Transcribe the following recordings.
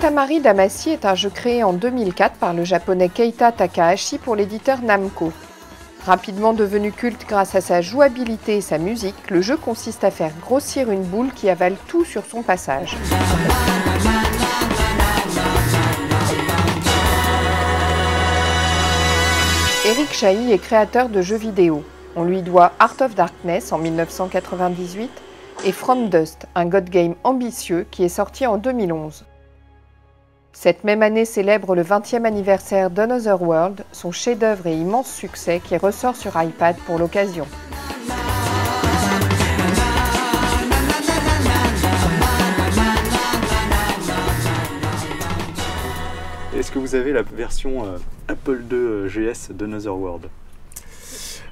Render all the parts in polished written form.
Katamari Damacy est un jeu créé en 2004 par le japonais Keita Takahashi pour l'éditeur Namco. Rapidement devenu culte grâce à sa jouabilité et sa musique, le jeu consiste à faire grossir une boule qui avale tout sur son passage. Eric Chahi est créateur de jeux vidéo. On lui doit Art of Darkness en 1998 et From Dust, un god game ambitieux qui est sorti en 2011. Cette même année célèbre le 20e anniversaire d'Another World, son chef-d'œuvre et immense succès qui ressort sur iPad pour l'occasion. Est-ce que vous avez la version Apple II GS d'Another World?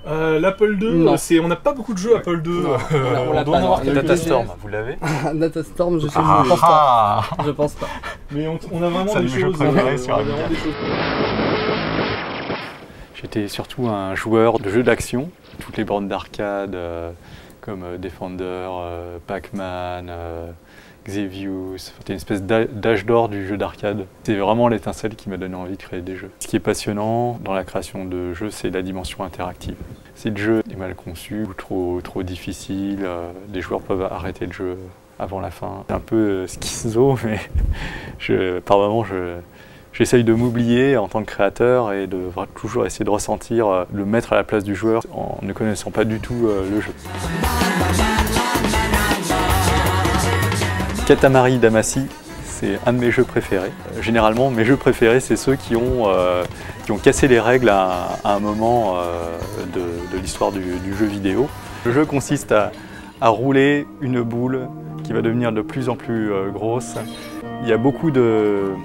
L'Apple II, on n'a pas beaucoup de jeux Apple II. On doit en avoir quelques Datastorm, vous l'avez? Datastorm, je sais je pense pas. Mais on a vraiment des choses. J'étais surtout un joueur de jeux d'action, toutes les bornes d'arcade comme Defender, Pac-Man, Xevious, c'était une espèce d'âge d'or du jeu d'arcade. C'est vraiment l'étincelle qui m'a donné envie de créer des jeux. Ce qui est passionnant dans la création de jeux, c'est la dimension interactive. Si le jeu est mal conçu ou trop difficile, les joueurs peuvent arrêter le jeu avant la fin. C'est un peu schizo, mais par moments, j'essaye de m'oublier en tant que créateur et de toujours essayer de ressentir, de me mettre à la place du joueur en ne connaissant pas du tout le jeu. Katamari Damacy, c'est un de mes jeux préférés. Généralement, mes jeux préférés, c'est ceux qui ont cassé les règles à un moment de l'histoire du jeu vidéo. Le jeu consiste à rouler une boule qui va devenir de plus en plus grosse. Il y a beaucoup de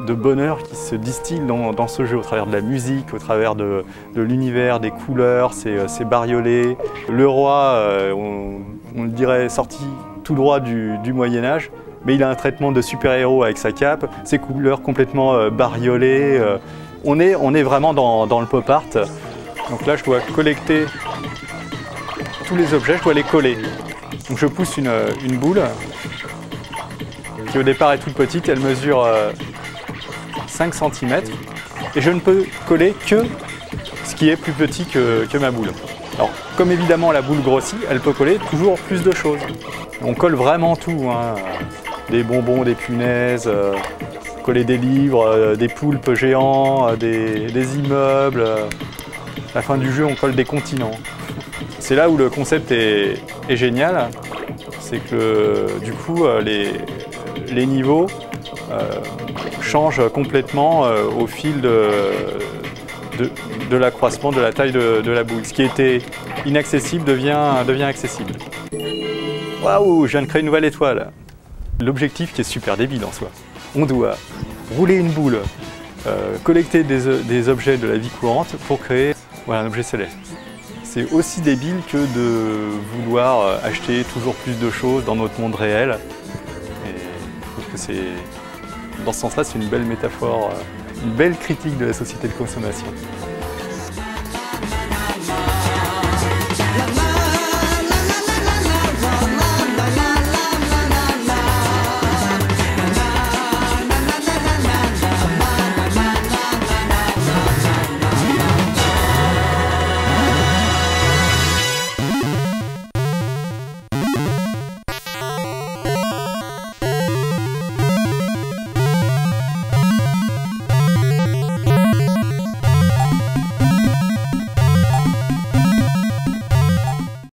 bonheur qui se distille dans ce jeu au travers de la musique, au travers de l'univers, des couleurs, c'est bariolé. Le roi, on le dirait sorti tout droit du Moyen-Âge, mais il a un traitement de super-héros avec sa cape, ses couleurs complètement bariolées. On est vraiment dans le pop art. Donc là, je dois collecter tous les objets, je dois les coller. Donc je pousse une boule qui au départ est toute petite, elle mesure 5 cm et je ne peux coller que ce qui est plus petit que ma boule. Alors, comme évidemment la boule grossit, elle peut coller toujours plus de choses. On colle vraiment tout, hein. Des bonbons, des punaises, coller des livres, des poulpes géants, des immeubles. À la fin du jeu, on colle des continents. C'est là où le concept est génial, c'est que du coup, les niveaux changent complètement au fil de l'accroissement de la taille de la boule. Ce qui était inaccessible devient accessible. Waouh, je viens de créer une nouvelle étoile. L'objectif qui est super débile en soi. On doit rouler une boule, collecter des objets de la vie courante pour créer un objet céleste. C'est aussi débile que de vouloir acheter toujours plus de choses dans notre monde réel. Et je trouve que dans ce sens-là, c'est une belle métaphore, une belle critique de la société de consommation.